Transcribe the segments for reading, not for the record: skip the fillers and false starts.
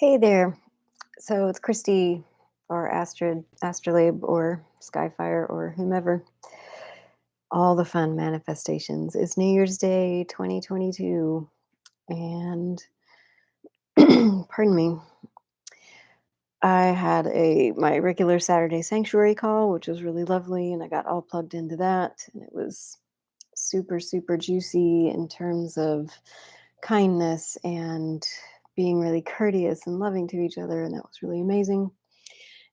Hey there. So it's Christy or Astrid, Astrolabe or Skyfire or whomever. All the fun manifestations. It's New Year's Day 2022. And pardon me. I had my regular Saturday sanctuary call, which was really lovely, and I got all plugged into that. And it was super, super juicy in terms of kindness and being really courteous and loving to each other. And that was really amazing.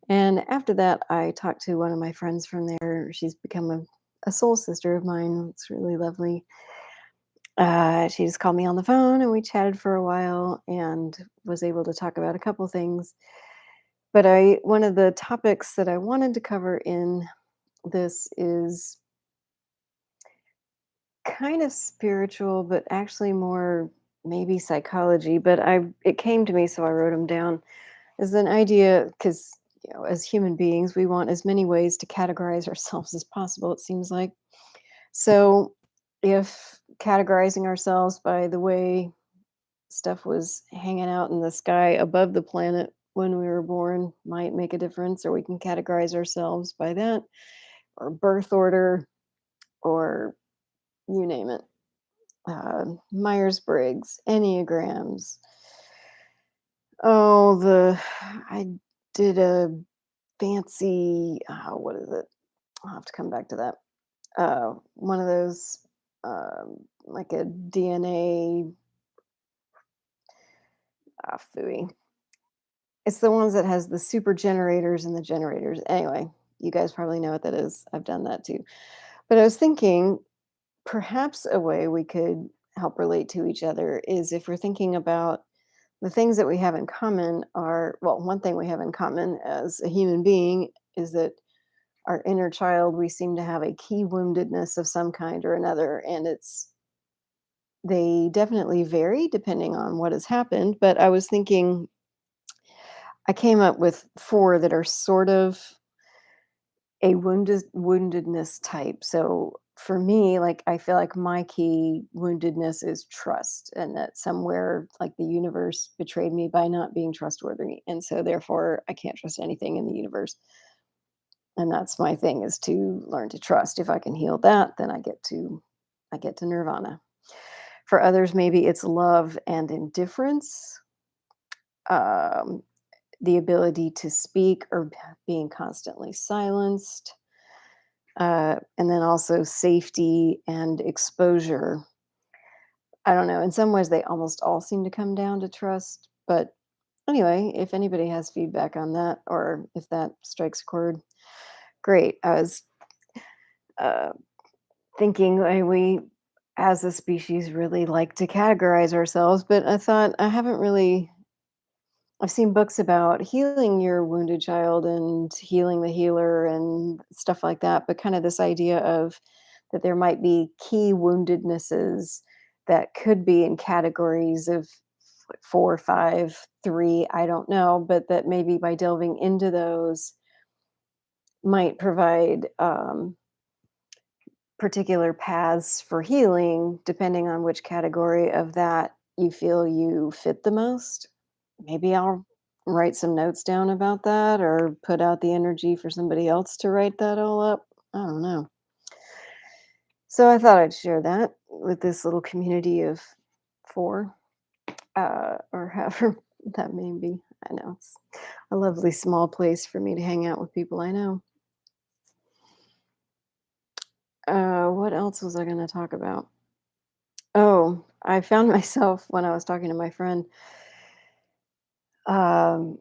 And after that, I talked to one of my friends from there. She's become a soul sister of mine. It's really lovely. She just called me on the phone and we chatted for a while and was able to talk about a couple things. But one of the topics that I wanted to cover in this is kind of spiritual, but actually more maybe psychology. But it came to me, so I wrote them down. Is an idea because as human beings, we want as many ways to categorize ourselves as possible. It seems like so. If categorizing ourselves by the way stuff was hanging out in the sky above the planet when we were born might make a difference, or we can categorize ourselves by that, or birth order, or you name it. Myers Briggs, Enneagrams. Oh, I did a fancy, what is it? I'll have to come back to that. One of those, like a DNA, phooey. It's the ones that has the super generators and the generators. Anyway, you guys probably know what that is. I've done that too. But I was thinking perhaps a way we could help relate to each other is if we're thinking about the things that we have in common are, well, one thing we have in common as a human being is that our inner child, we seem to have a key woundedness of some kind or another. And they definitely vary depending on what has happened. But I was thinking, I came up with four that are sort of a woundedness type. So for me, like I feel like my key woundedness is trust, and that somewhere like the universe betrayed me by not being trustworthy. And so therefore I can't trust anything in the universe. And that's my thing, is to learn to trust. If I can heal that, then I get to nirvana. For others, maybe it's love and indifference, um, the ability to speak or being constantly silenced, and then also safety and exposure. I don't know. In some ways, they almost all seem to come down to trust. But anyway, if anybody has feedback on that, or if that strikes a chord, great. I was uh, thinking we, as a species, really like to categorize ourselves, but I thought I haven't really. I've seen books about healing your wounded child and healing the healer and stuff like that, but kind of this idea of that there might be key woundednesses that could be in categories of four, five, three, I don't know, but that maybe by delving into those might provide particular paths for healing, depending on which category of that you feel you fit the most. Maybe I'll write some notes down about that or put out the energy for somebody else to write that all up. I don't know. So I thought I'd share that with this little community of four, or however that may be. I know it's a lovely small place for me to hang out with people I know. What else was I going to talk about? Oh, I found myself when I was talking to my friend. Um,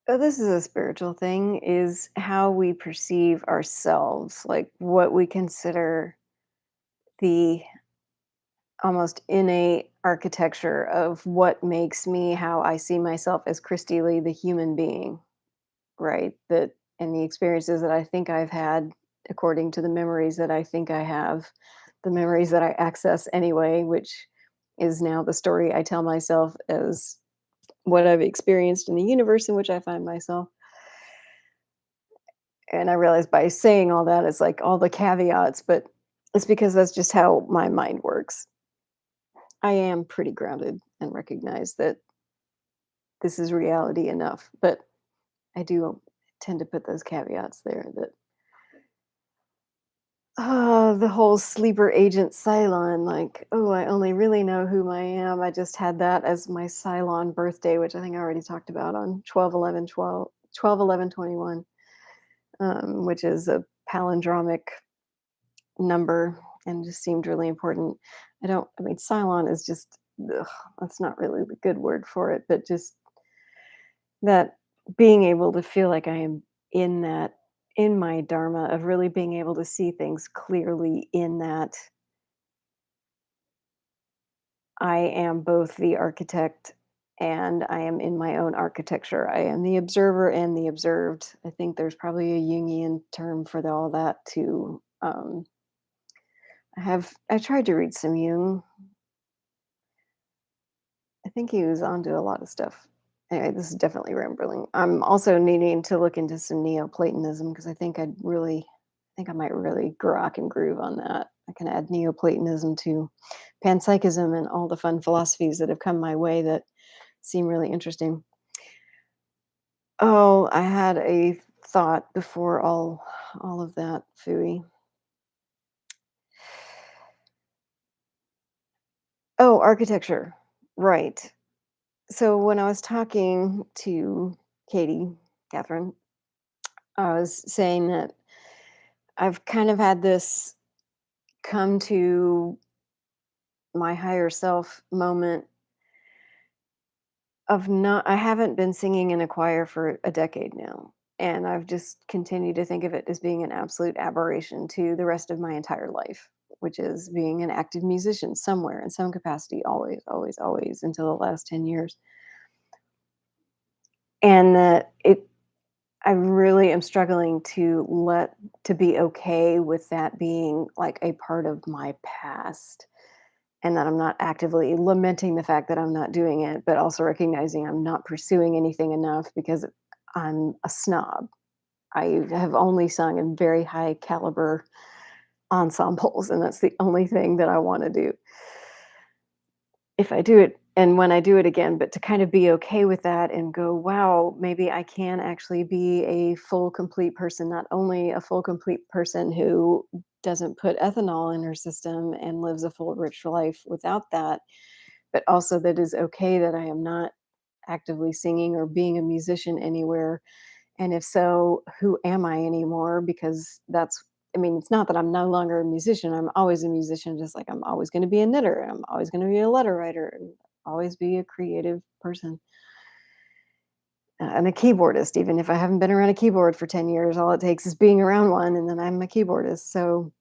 oh, this is a spiritual thing, is how we perceive ourselves, like what we consider the almost innate architecture of what makes me how I see myself as Christy Lee, the human being, right? That and the experiences that I think I've had, according to the memories that I think I have, the memories that I access anyway, which is now the story I tell myself as what I've experienced in the universe in which I find myself. And I realized by saying all that, it's like all the caveats, but it's because that's just how my mind works. I am pretty grounded and recognize that this is reality enough. But I do tend to put those caveats there that the whole sleeper agent Cylon, like, oh, I only really know who I am. I just had that as my Cylon birthday, which I think I already talked about on 12/11/21, which is a palindromic number and just seemed really important. I mean, Cylon is just, ugh, that's not really the good word for it, but just that being able to feel like I am in that, in my dharma of really being able to see things clearly in that I am both the architect and I am in my own architecture. I am the observer and the observed. I think there's probably a Jungian term for all that too. I tried to read some Jung. I think he was onto a lot of stuff. Anyway, this is definitely rambling. I'm also needing to look into some Neoplatonism because I think I might really grok and groove on that. I can add Neoplatonism to panpsychism and all the fun philosophies that have come my way that seem really interesting. Oh, I had a thought before all of that fooey. Oh, architecture. Right. So when I was talking to Katie, Catherine, I was saying that I've kind of had this come to my higher self moment of not I haven't been singing in a choir for a decade now. And I've just continued to think of it as being an absolute aberration to the rest of my entire life, which is being an active musician somewhere in some capacity, always, always, always until the last 10 years. And that I really am struggling to be okay with that being like a part of my past and that I'm not actively lamenting the fact that I'm not doing it, but also recognizing I'm not pursuing anything enough because I'm a snob. I have only sung in very high caliber ensembles, and that's the only thing that I want to do if I do it and when I do it again, but to kind of be okay with that and go, wow, maybe I can actually be a full, complete person, not only a full, complete person who doesn't put ethanol in her system and lives a full, rich life without that, but also that is okay that I am not actively singing or being a musician anywhere. And if so, who am I anymore? Because I mean, it's not that I'm no longer a musician. I'm always a musician, just like I'm always going to be a knitter and I'm always going to be a letter writer and always be a creative person and a keyboardist. Even if I haven't been around a keyboard for 10 years, all it takes is being around one and then I'm a keyboardist. So,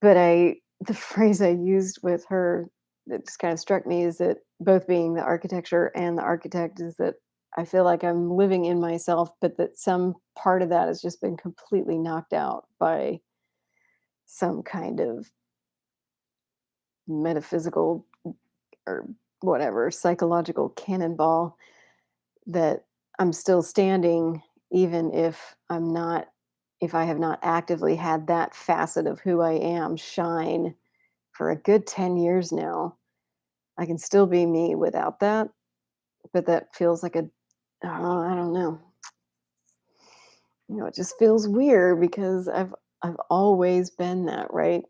but the phrase I used with her that just kind of struck me is that both being the architecture and the architect is that I feel like I'm living in myself, but that some part of that has just been completely knocked out by some kind of metaphysical or whatever psychological cannonball that I'm still standing even if I have not actively had that facet of who I am shine for a good 10 years now. I can still be me without that, but that feels like I don't know. It just feels weird because I've always been that, right?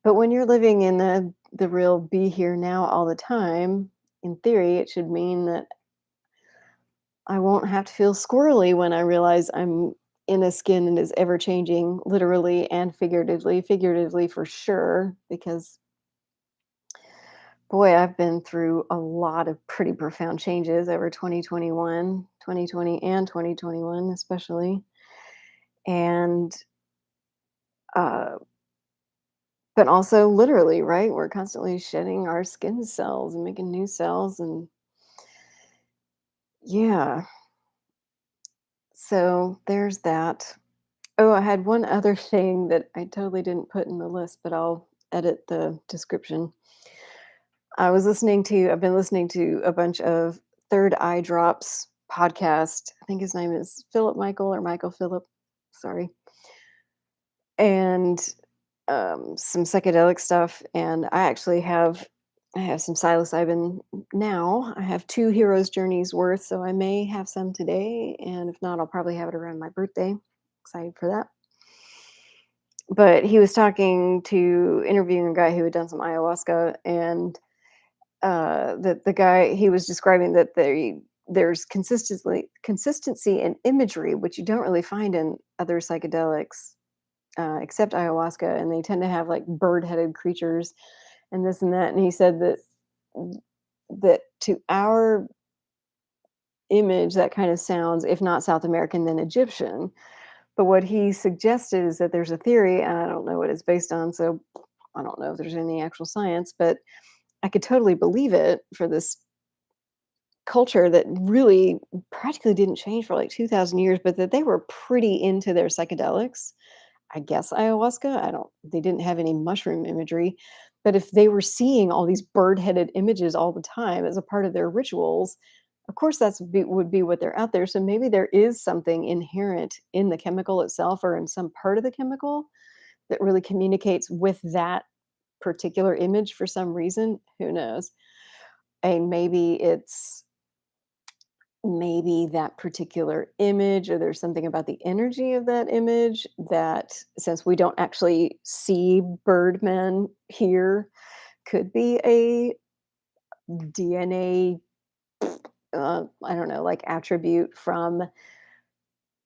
But when you're living in the real be here now all the time, in theory, it should mean that I won't have to feel squirrely when I realize I'm in a skin that is ever changing, literally and figuratively. Figuratively for sure, because boy, I've been through a lot of pretty profound changes over 2021, 2020, and 2021, especially. And, uh, but also literally, right? We're constantly shedding our skin cells and making new cells. And yeah, so there's that. Oh, I had one other thing that I totally didn't put in the list, but I'll edit the description. I've been listening to a bunch of Third Eye Drops podcast. I think his name is Philip Michael or Michael Philip. Sorry. And some psychedelic stuff. And I actually have I have some psilocybin now. I have 2 hero's journeys worth, so I may have some today, and if not, I'll probably have it around my birthday. Excited for that. But he was interviewing a guy who had done some ayahuasca, and the guy he was describing that there's consistency in imagery, which you don't really find in other psychedelics, except ayahuasca, and they tend to have like bird-headed creatures and this and that. And he said that to our image, that kind of sounds, if not South American, then Egyptian. But what he suggested is that there's a theory, and I don't know what it's based on, so I don't know if there's any actual science, but I could totally believe it for this culture that really practically didn't change for like 2,000 years, but that they were pretty into their psychedelics. I guess ayahuasca, I don't they didn't have any mushroom imagery, but if they were seeing all these bird-headed images all the time as a part of their rituals, of course would be what they're out there. So maybe there is something inherent in the chemical itself or in some part of the chemical that really communicates with that particular image for some reason. Who knows? And maybe that particular image, or there's something about the energy of that image that, since we don't actually see birdmen here, could be a DNA, I don't know, like attribute from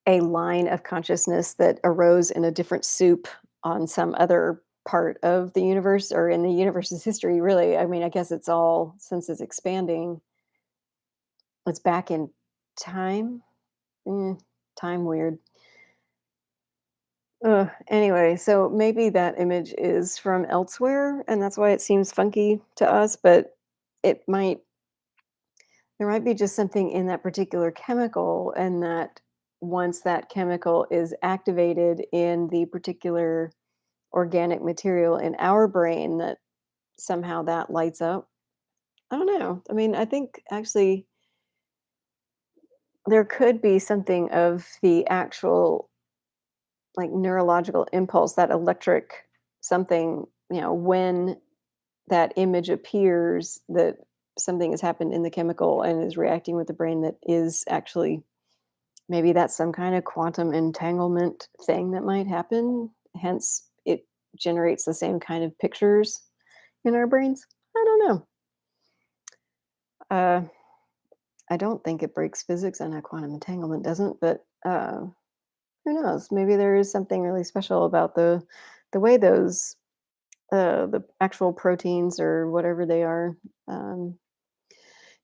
a line of consciousness that arose in a different soup on some other part of the universe or in the universe's history, really. I mean, I guess it's all, since it's expanding, it's back in time. Mm, time weird. Anyway, so maybe that image is from elsewhere, and that's why it seems funky to us, but it might there might be just something in that particular chemical, and that once that chemical is activated in the particular organic material in our brain, that somehow that lights up. I don't know. I mean, I think actually there could be something of the actual like neurological impulse, that electric something, when that image appears, that something has happened in the chemical and is reacting with the brain that is actually, maybe that's some kind of quantum entanglement thing that might happen. Hence, it generates the same kind of pictures in our brains. I don't know. Uh, I don't think it breaks physics, and a quantum entanglement doesn't, but who knows? Maybe there is something really special about the way those the actual proteins or whatever they are um,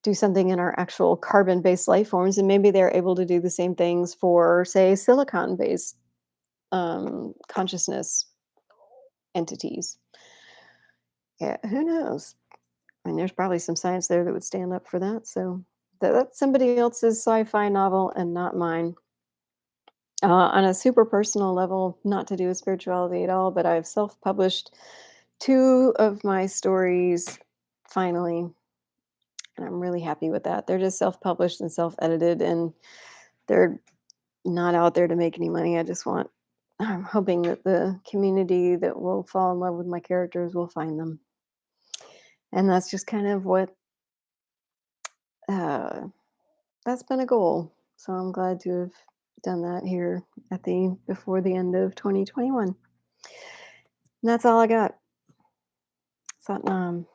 do something in our actual carbon-based life forms, and maybe they're able to do the same things for, say, silicon-based consciousness entities. Yeah, who knows? I mean, there's probably some science there that would stand up for that. So that's somebody else's sci-fi novel and not mine. On a super personal level, not to do with spirituality at all, but I've self-published two of my stories finally, and I'm really happy with that. They're just self-published and self-edited, and they're not out there to make any money. I'm hoping that the community that will fall in love with my characters will find them. And that's just kind of what uh, that's been a goal. So I'm glad to have done that here before the end of 2021. And that's all I got. Satnam.